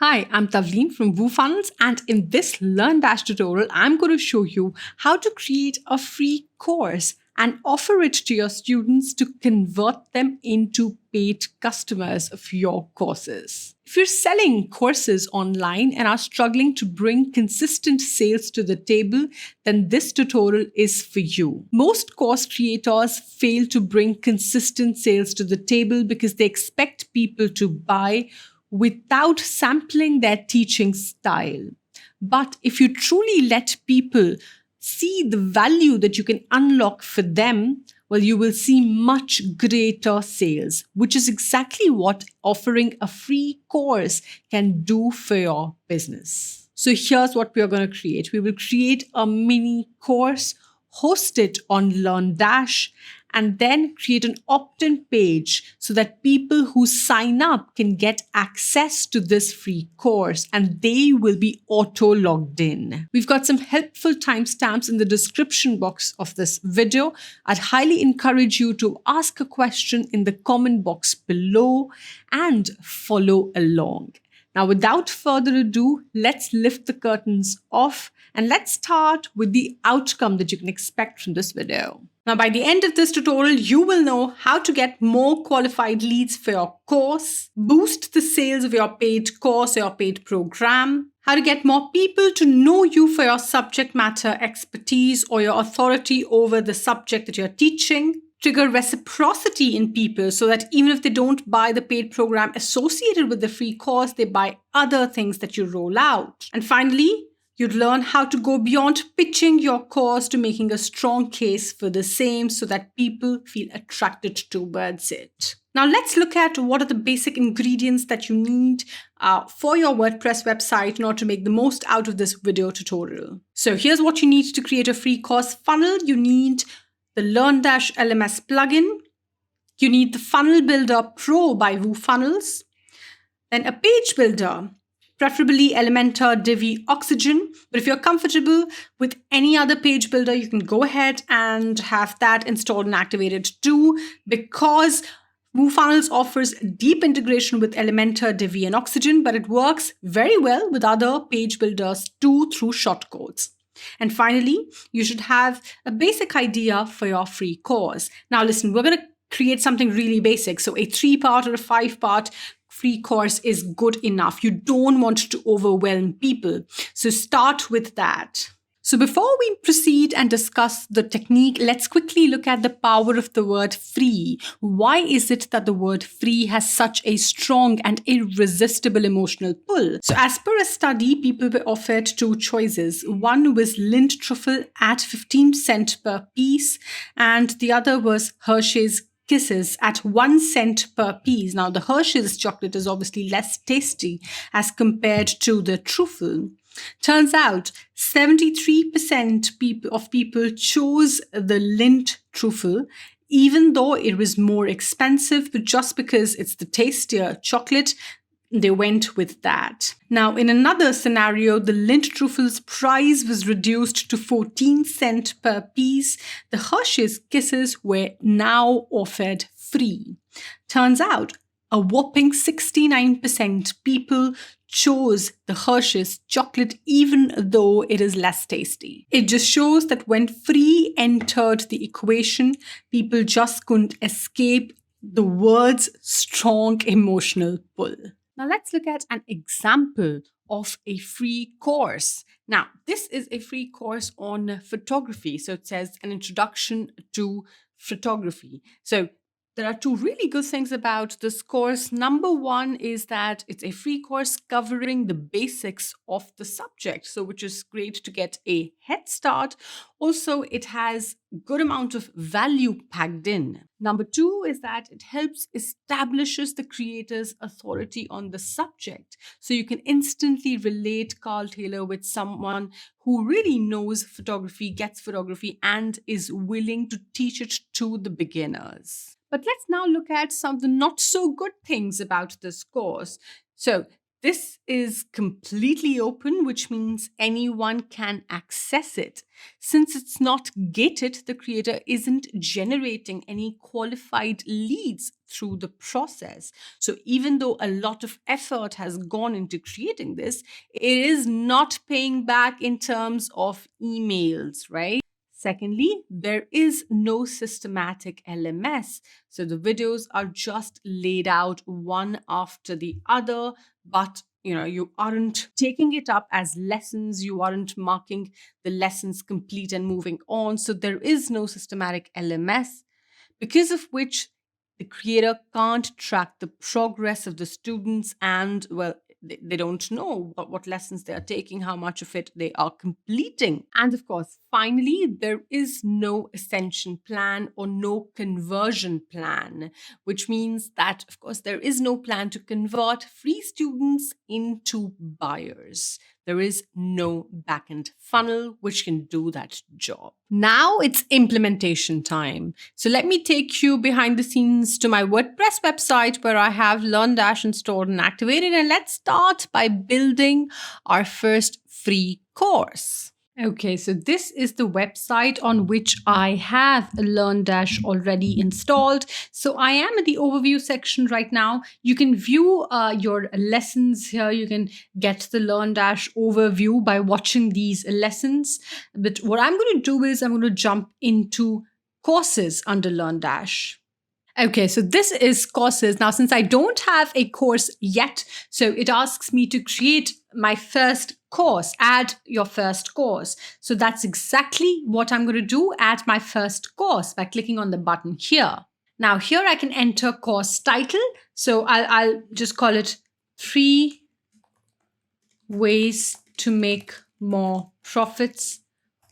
Hi, I'm Tavleen from WooFunnels, and in this LearnDash tutorial, I'm going to show you how to create a free course and offer it to your students to convert them into paid customers of your courses. If you're selling courses online and are struggling to bring consistent sales to the table, then this tutorial is for you. Most course creators fail to bring consistent sales to the table because they expect people to buy without sampling their teaching style. But if you truly let people see the value that you can unlock for them, well, you will see much greater sales, which is exactly what offering a free course can do for your business. So here's what we are going to create. We will create a mini course, host it on LearnDash, and then create an opt-in page so that people who sign up can get access to this free course and they will be auto-logged in. We've got some helpful timestamps in the description box of this video. I'd highly encourage you to ask a question in the comment box below and follow along. Now, without further ado, let's lift the curtains off and let's start with the outcome that you can expect from this video. Now, by the end of this tutorial, you will know how to get more qualified leads for your course, boost the sales of your paid course or your paid program, how to get more people to know you for your subject matter expertise or your authority over the subject that you're teaching, trigger reciprocity in people so that even if they don't buy the paid program associated with the free course, they buy other things that you roll out. And finally, you'd learn how to go beyond pitching your course to making a strong case for the same so that people feel attracted towards it. Now let's look at what are the basic ingredients that you need for your WordPress website in order to make the most out of this video tutorial. So here's what you need to create a free course funnel. You need the LearnDash LMS plugin. You need the Funnel Builder Pro by WooFunnels. Then a page builder, preferably Elementor, Divi, Oxygen. But if you're comfortable with any other page builder, you can go ahead and have that installed and activated too, because WooFunnels offers deep integration with Elementor, Divi, and Oxygen, but it works very well with other page builders too through shortcodes. And finally, you should have a basic idea for your free course. Now listen, we're going to create something really basic. So a 3-part or a 5-part free course is good enough. You don't want to overwhelm people. So start with that. So before we proceed and discuss the technique, let's quickly look at the power of the word free. Why is it that the word free has such a strong and irresistible emotional pull? So as per a study, people were offered 2 choices. One was Lindt truffle at 15 cents per piece, and the other was Hershey's Kisses at 1 cent per piece. Now, the Hershey's chocolate is obviously less tasty as compared to the truffle. Turns out 73% of people chose the Lindt truffle, even though it was more expensive, but just because it's the tastier chocolate, they went with that. Now, in another scenario, the Lindt truffle's price was reduced to 14 cents per piece. The Hershey's Kisses were now offered free. Turns out, a whopping 69% people chose the Hershey's chocolate even though it is less tasty. It just shows that when free entered the equation, people just couldn't escape the word's strong emotional pull. Now let's look at an example of a free course. Now, this is a free course on photography. So it says an introduction to photography. So there are 2 really good things about this course. Number 1 is that it's a free course covering the basics of the subject, so which is great to get a head start. Also, it has a good amount of value packed in. Number 2 is that it establishes the creator's authority on the subject. So you can instantly relate Carl Taylor with someone who really knows photography, gets photography, and is willing to teach it to the beginners. But let's now look at some of the not so good things about this course. So This is completely open, which means anyone can access it. Since it's not gated, the creator isn't generating any qualified leads through the process. So even though a lot of effort has gone into creating this, it is not paying back in terms of emails, right? Secondly, there is no systematic LMS. So the videos are just laid out one after the other, but you aren't taking it up as lessons, you aren't marking the lessons complete and moving on. So there is no systematic LMS, because of which the creator can't track the progress of the students, and well, they don't know what lessons they are taking, how much of it they are completing. And of course, finally, there is no ascension plan or no conversion plan, which means that, of course, there is no plan to convert free students into buyers. There is no backend funnel which can do that job. Now it's implementation time. So let me take you behind the scenes to my WordPress website where I have LearnDash installed and activated. And let's start by building our first free course. Okay, so this is the website on which I have LearnDash already installed. So I am in the overview section right now. You can view your lessons here. You can get the LearnDash overview by watching these lessons. But what I'm going to do is I'm going to jump into courses under LearnDash. Okay, so this is courses. Now, since I don't have a course yet, so it asks me to create my first course, add your first course. So that's exactly what I'm going to do, add my first course by clicking on the button here. Now here I can enter course title. So I'll just call it 3 ways to make more profits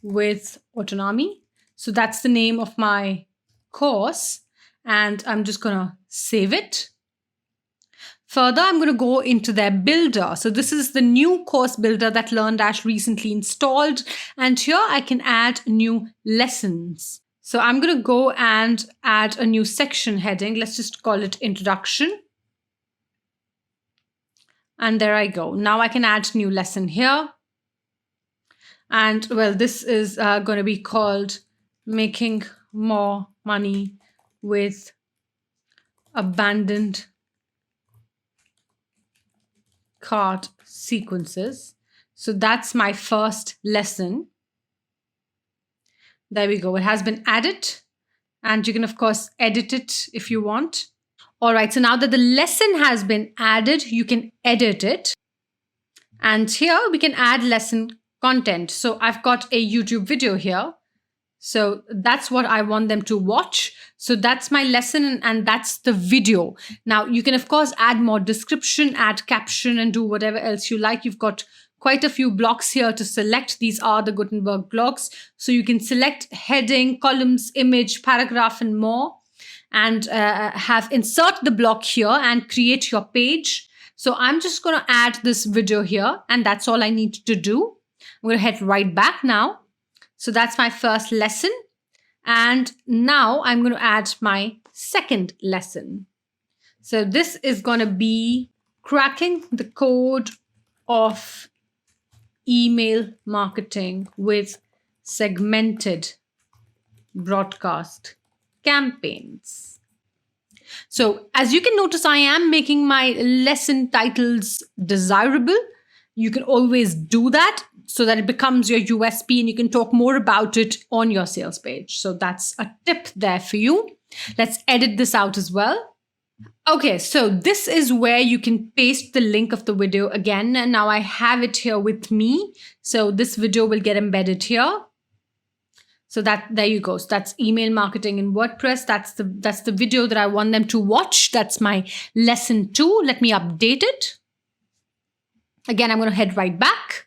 with autonomy. So that's the name of my course. And I'm just going to save it. Further, I'm going to go into their builder. So this is the new course builder that LearnDash recently installed. And here I can add new lessons. So I'm going to go and add a new section heading. Let's just call it introduction. And there I go. Now I can add new lesson here. And well, this is going to be called making more money with abandoned cart sequences. So that's my first lesson. There we go. It has been added, and you can of course edit it if you want. All right. So now that the lesson has been added, you can edit it. And here we can add lesson content. So I've got a YouTube video here. So that's what I want them to watch. So that's my lesson and that's the video. Now you can of course add more description, add caption and do whatever else you like. You've got quite a few blocks here to select. These are the Gutenberg blocks. So you can select heading, columns, image, paragraph and more, and have insert the block here and create your page. So I'm just going to add this video here and that's all I need to do. I'm going to head right back now. So that's my first lesson. And now I'm going to add my second lesson. So this is going to be cracking the code of email marketing with segmented broadcast campaigns. So as you can notice, I am making my lesson titles desirable. You can always do that so that it becomes your USP and you can talk more about it on your sales page. So that's a tip there for you. Let's edit this out as well. Okay, so this is where you can paste the link of the video again. And now I have it here with me. So this video will get embedded here. So there you go. So that's email marketing in WordPress. That's the video that I want them to watch. That's my lesson 2. Let me update it. Again, I'm going to head right back.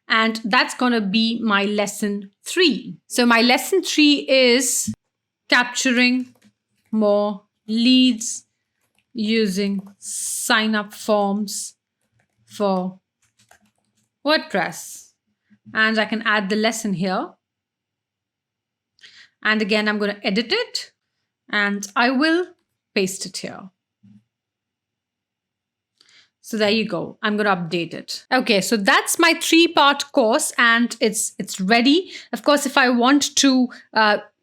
And that's going to be my lesson 3. So my lesson 3 is capturing more leads using sign-up forms for WordPress. And I can add the lesson here. And again, I'm going to edit it and I will paste it here. So there you go. I'm going to update it. Okay, so that's my 3-part course and it's ready. Of course, if I want to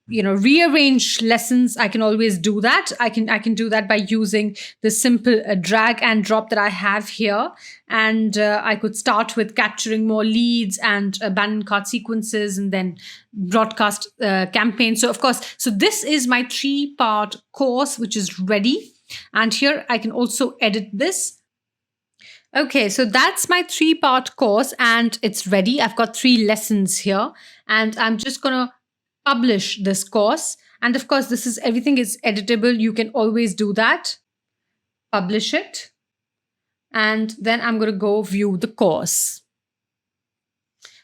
rearrange lessons, I can always do that. I can do that by using the simple drag and drop that I have here. And I could start with capturing more leads and abandoned cart sequences and then broadcast campaigns. So of course, so this is my 3-part course, which is ready. And here I can also edit this. Okay, so that's my 3-part course and it's ready. I've got 3 lessons here and I'm just going to publish this course. And of course, everything is editable. You can always do that. Publish it. And then I'm going to go view the course.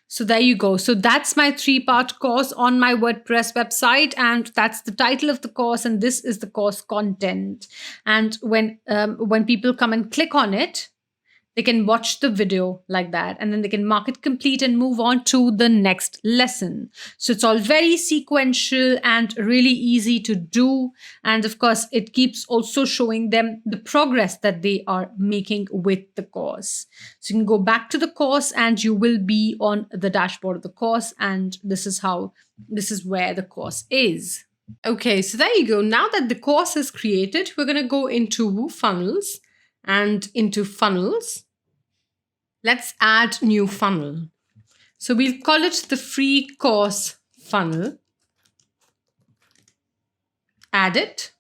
So there you go. So that's my 3-part course on my WordPress website. And that's the title of the course. And this is the course content. And when people come and click on it, they can watch the video like that, and then they can mark it complete and move on to the next lesson. So it's all very sequential and really easy to do. And of course, it keeps also showing them the progress that they are making with the course. So you can go back to the course and you will be on the dashboard of the course. And this is where the course is. Okay, so there you go. Now that the course is created, we're going to go into WooFunnels and into funnels. Let's add new funnel. So we'll call it the free course funnel. Add it.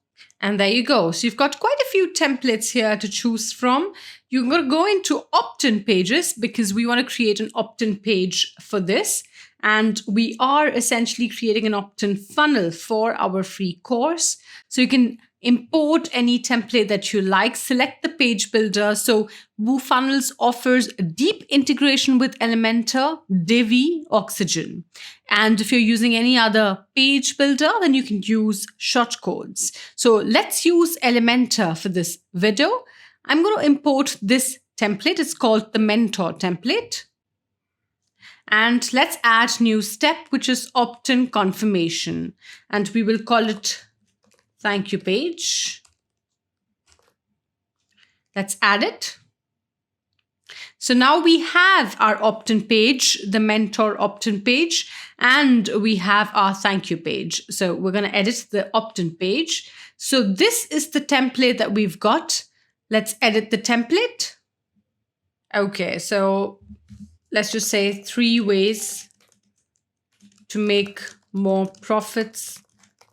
And there you go. So you've got quite a few templates here to choose from. You're going to go into opt-in pages because we want to create an opt-in page for this. And we are essentially creating an opt-in funnel for our free course. So you can import any template that you like, select the page builder. So WooFunnels offers deep integration with Elementor, Divi, Oxygen. And if you're using any other page builder, then you can use shortcodes. So let's use Elementor for this video. I'm going to import this template. It's called the Mentor template. And let's add new step, which is opt-in confirmation. And we will call it thank you page. Let's add it. So now we have our opt-in page, the mentor opt-in page, and we have our thank you page. So we're going to edit the opt-in page. So this is the template that we've got. Let's edit the template. Okay, so let's just say 3 ways to make more profits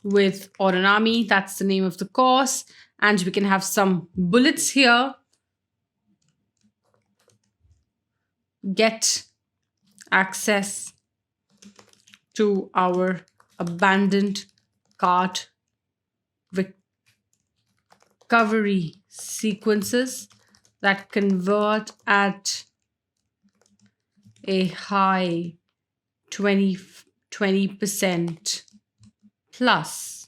with Autonomy. That's the name of the course. And we can have some bullets here. Get access to our abandoned cart recovery sequences that convert at a high 20% plus.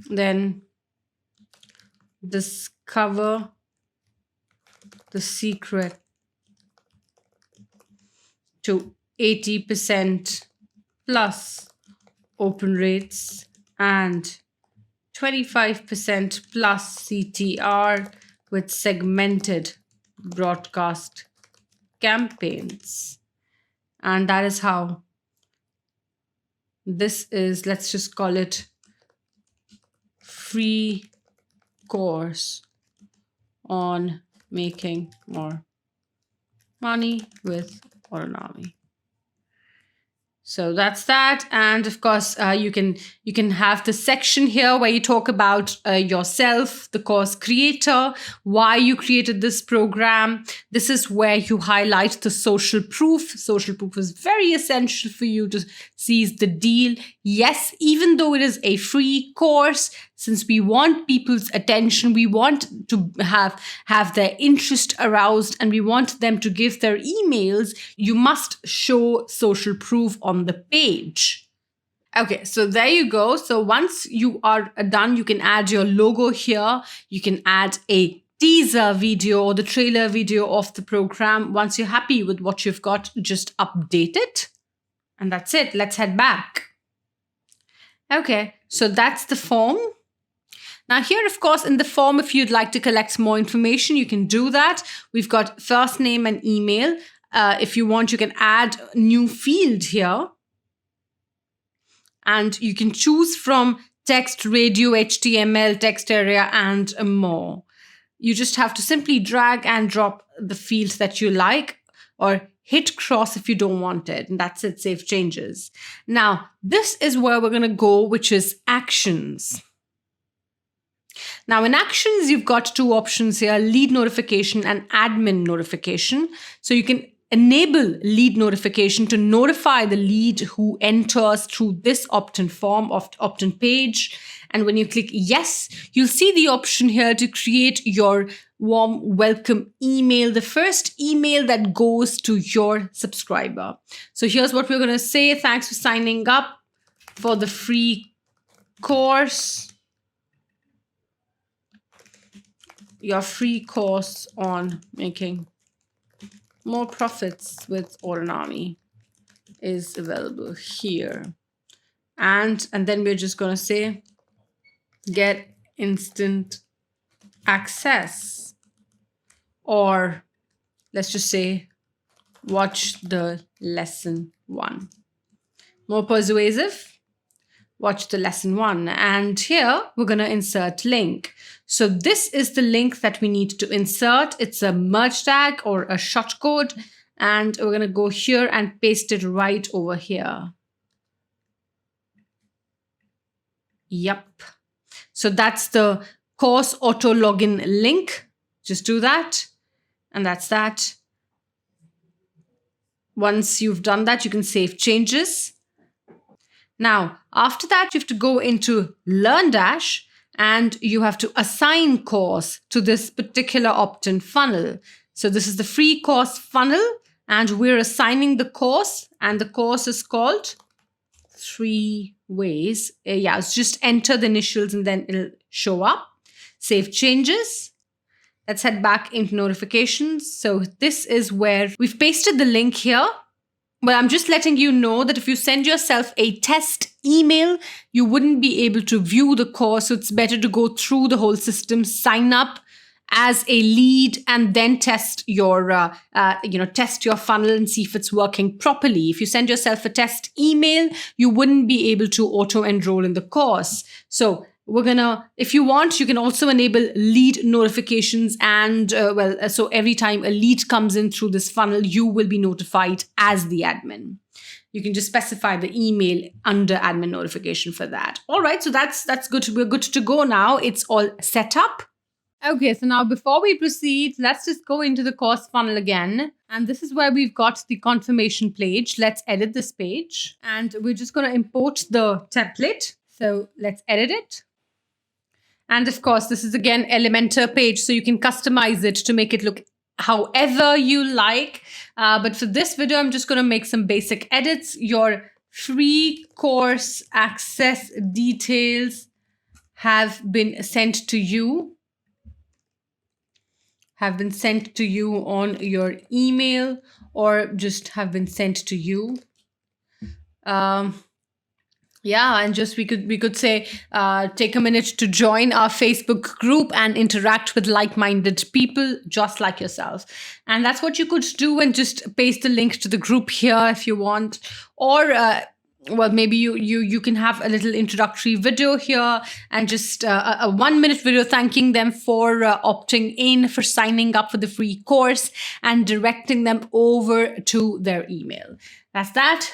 Then discover the secret to 80% plus open rates and 25% plus CTR with segmented broadcast campaigns. And that is how this is, let's just call it free course on making more money with Autonomy. So that's that. And of course, you can have the section here where you talk about yourself, the course creator, why you created this program. This is where you highlight the social proof. Social proof is very essential for you to seize the deal. Yes, even though it is a free course, since we want people's attention, we want to have their interest aroused, and we want them to give their emails, you must show social proof on the page. Okay, so there you go. So once you are done, you can add your logo here. You can add a teaser video or the trailer video of the program. Once you're happy with what you've got, just update it. And that's it. Let's head back. Okay, so that's the form. Now here, of course, in the form, if you'd like to collect more information, you can do that. We've got first name and email. If you want, you can add a new field here. And you can choose from text, radio, HTML, text area, and more. You just have to simply drag and drop the fields that you like, or hit cross if you don't want it. And that's it, save changes. Now, this is where we're going to go, which is actions. Now, in actions, you've got two options here, lead notification and admin notification. So you can enable lead notification to notify the lead who enters through this opt-in form of opt-in page. And when you click yes, you'll see the option here to create your warm welcome email, the first email that goes to your subscriber. So here's what we're going to say. Thanks for signing up for the free course. Your free course on making more profits with Autonomy is available here. And then we're just going to say, get instant access. Or let's just say, watch the lesson 1. More persuasive, watch the lesson 1. And here we're going to insert link. So this is the link that we need to insert. It's a merge tag or a shortcode. And we're going to go here and paste it right over here. Yep. So that's the course auto login link. Just do that. And that's that. Once you've done that, you can save changes. Now, after that, you have to go into LearnDash and you have to assign course to this particular opt-in funnel. So this is the free course funnel and we're assigning the course, and the course is called 3 Ways. It's just enter the initials and then it'll show up. Save changes. Let's head back into notifications. So this is where we've pasted the link here. But I'm just letting you know that if you send yourself a test email, you wouldn't be able to view the course. So it's better to go through the whole system, sign up as a lead, and then test your, test your funnel and see if it's working properly. If you send yourself a test email, you wouldn't be able to auto enroll in the course. So if you want, you can also enable lead notifications and, so every time a lead comes in through this funnel, you will be notified as the admin. You can just specify the email under admin notification for that. All right, so that's good. We're good to go now. It's all set up. Okay, so now before we proceed, let's just go into the course funnel again. And this is where we've got the confirmation page. Let's edit this page. And we're just going to import the template. So let's edit it. And of course, this is again Elementor page, so you can customize it to make it look however you like. But for this video, I'm just going to make some basic edits. Your free course access details have been sent to you. Have been sent to you on your email, or just have been sent to you. And just we could say, take a minute to join our Facebook group and interact with like-minded people just like yourself. And that's what you could do, and just paste the link to the group here if you want. Or maybe you can have a little introductory video here and just a 1-minute video thanking them for opting in, for signing up for the free course, and directing them over to their email. That's that.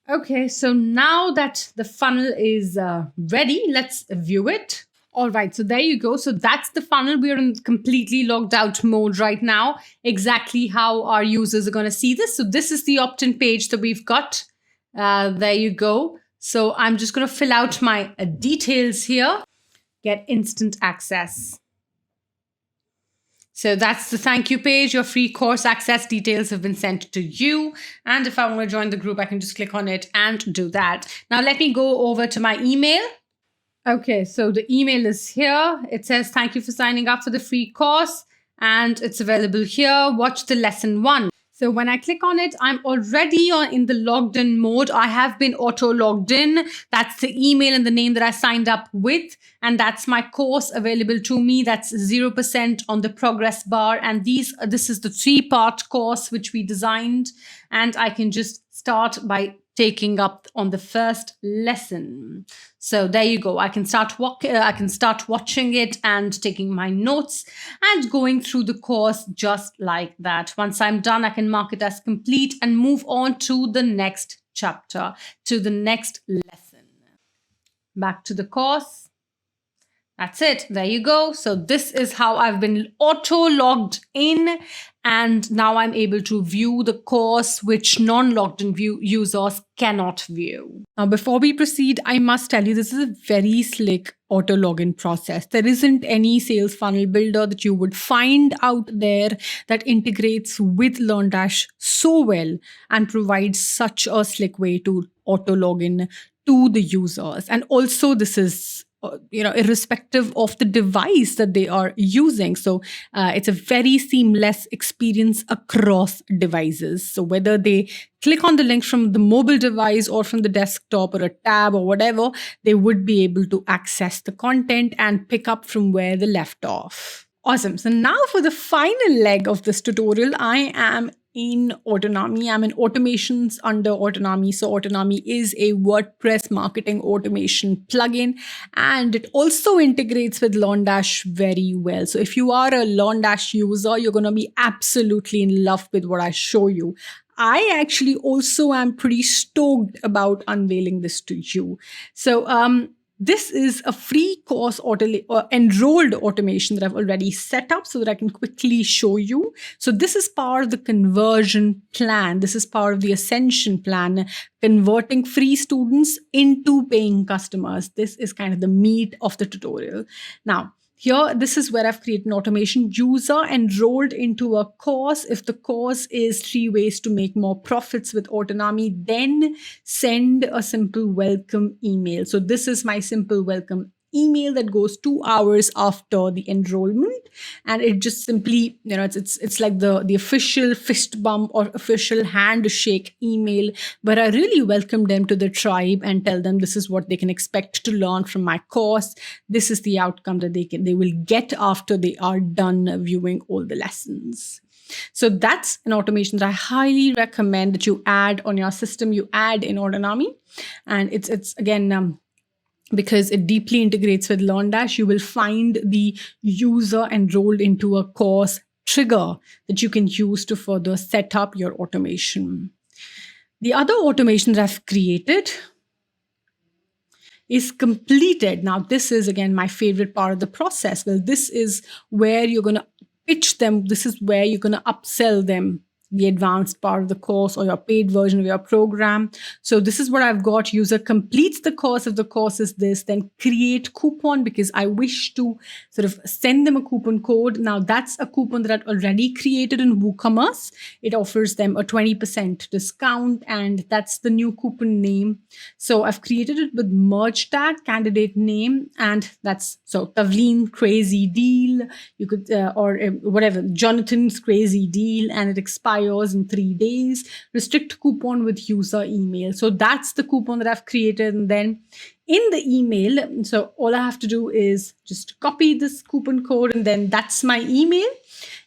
Okay, so now that the funnel is ready, let's view it. All right, so there you go. So that's the funnel. We're in completely logged out mode right now. Exactly how our users are going to see this. So this is the opt-in page that we've got. There you go. So I'm just going to fill out my details here. Get instant access. So that's the thank you page. Your free course access details have been sent to you. And if I want to join the group, I can just click on it and do that. Now let me go over to my email. Okay, so the email is here. It says, thank you for signing up for the free course. And it's available here. Watch the lesson 1. So when I click on it, I'm already in the logged in mode. I have been auto logged in. That's the email and the name that I signed up with. And that's my course available to me. That's 0% on the progress bar. And this is the 3-part course which we designed. And I can just start by taking up on the first lesson. So there you go. I can start watching it and taking my notes and going through the course just like that. Once I'm done, I can mark it as complete and move on to the next chapter, to the next lesson. Back to the course. That's it. There you go. So this is how I've been auto-logged in, and now I'm able to view the course which non-logged in users cannot view. Now, before we proceed, I must tell you this is a very slick auto-login process. There isn't any sales funnel builder that you would find out there that integrates with LearnDash so well and provides such a slick way to auto-login to the users. And also this is irrespective of the device that they are using. So it's a very seamless experience across devices. So whether they click on the link from the mobile device or from the desktop or a tab or whatever, they would be able to access the content and pick up from where they left off. Awesome. So now for the final leg of this tutorial, I am in Autonomy. I'm in automations under Autonomy. So Autonomy is a WordPress marketing automation plugin, and it also integrates with LearnDash very well. So if you are a LearnDash user, you're going to be absolutely in love with what I show you. I actually also am pretty stoked about unveiling this to you. So this is a free course enrolled automation that I've already set up so that I can quickly show you. So this is part of the conversion plan. This is part of the Ascension plan, converting free students into paying customers. This is kind of the meat of the tutorial. Now, here, this is where I've created an automation. User enrolled into a course. If the course is 3 ways to make more profits with Autonomy, then send a simple welcome email. So this is my simple welcome email that goes 2 hours after the enrollment, and it just simply, it's like the official fist bump or official handshake email, but I really welcome them to the tribe and tell them this is what they can expect to learn from my course. This is the outcome that they will get after they are done viewing all the lessons. So that's an automation that I highly recommend that you add on your system, you add in Autonomy, and it's again because it deeply integrates with LearnDash, you will find the user enrolled into a course trigger that you can use to further set up your automation. The other automation that I've created is completed. Now, this is, again, my favorite part of the process. Well, this is where you're going to pitch them. This is where you're going to upsell them the advanced part of the course or your paid version of your program. So this is what I've got. User completes the course. If the course is this, then create coupon, because I wish to sort of send them a coupon code. Now that's a coupon that I've already created in WooCommerce. It offers them a 20% discount, and that's the new coupon name. So I've created it with merge tag, candidate name, and that's so Tavleen crazy deal. You could or whatever, Jonathan's crazy deal, and it expires in 3 days. Restrict coupon with user email. So that's the coupon that I've created. And then in the email, so all I have to do is just copy this coupon code, and then that's my email.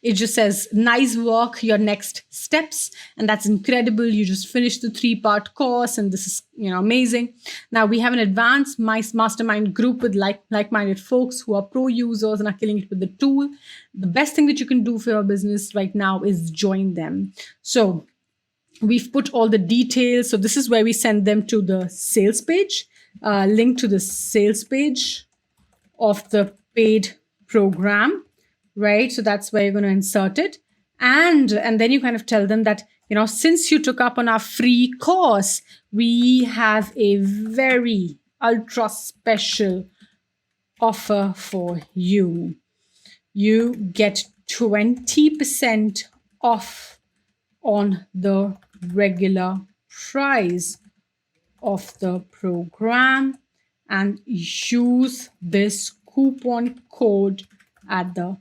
It just says, nice work, your next steps. And that's incredible. You just finished the 3-part course, and this is, amazing. Now we have an advanced mastermind group with like-minded folks who are pro users and are killing it with the tool. The best thing that you can do for your business right now is join them. So we've put all the details. So this is where we send them to the sales page, link to the sales page of the paid program. Right? So that's where you're going to insert it. And then you kind of tell them that, since you took up on our free course, we have a very ultra special offer for you. You get 20% off on the regular price of the program, and use this coupon code at the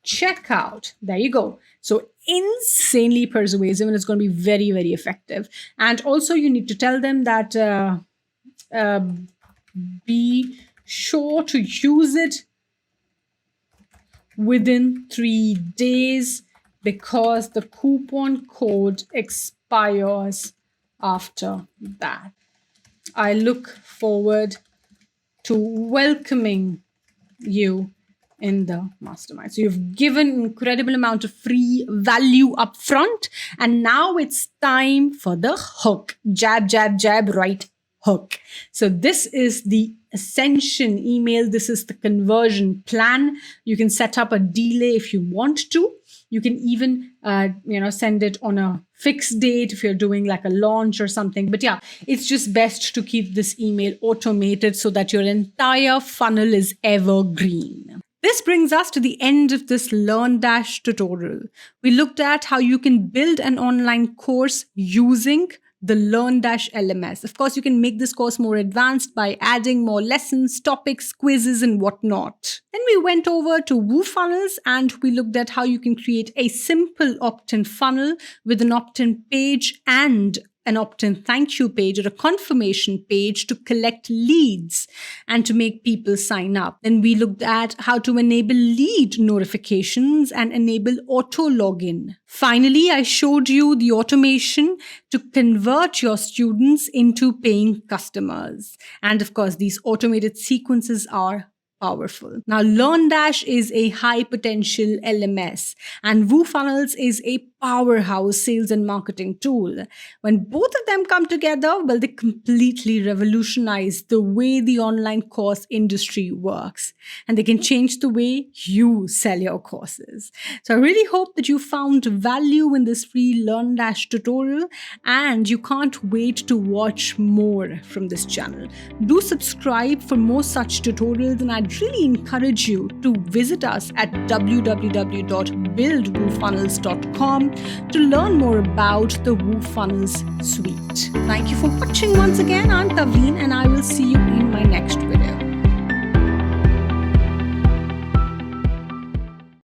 checkout. There you go. So insanely persuasive, and it's going to be very, very effective. And also you need to tell them that be sure to use it within 3 days because the coupon code expires after that. I look forward to welcoming you in the mastermind. So you've given an incredible amount of free value up front, and now it's time for the hook. Jab, jab, jab, right hook. So this is the ascension email. This is the conversion plan. You can set up a delay if you want to. You can even, send it on a fixed date if you're doing like a launch or something. But yeah, it's just best to keep this email automated so that your entire funnel is evergreen. This brings us to the end of this LearnDash tutorial. We looked at how you can build an online course using the LearnDash LMS. Of course, you can make this course more advanced by adding more lessons, topics, quizzes, and whatnot. Then we went over to WooFunnels and we looked at how you can create a simple opt-in funnel with an opt-in page and an opt-in thank you page or a confirmation page to collect leads and to make people sign up. Then we looked at how to enable lead notifications and enable auto login. Finally, I showed you the automation to convert your students into paying customers. And of course, these automated sequences are powerful. Now, LearnDash is a high potential LMS and WooFunnels is a powerhouse sales and marketing tool. When both of them come together, well, they completely revolutionize the way the online course industry works, and they can change the way you sell your courses. So I really hope that you found value in this free LearnDash tutorial and you can't wait to watch more from this channel. Do subscribe for more such tutorials, and I'd really encourage you to visit us at www.buildwoofunnels.com to learn more about the WooFunnels suite. Thank you for watching once again. I'm Taveen and I will see you in my next video.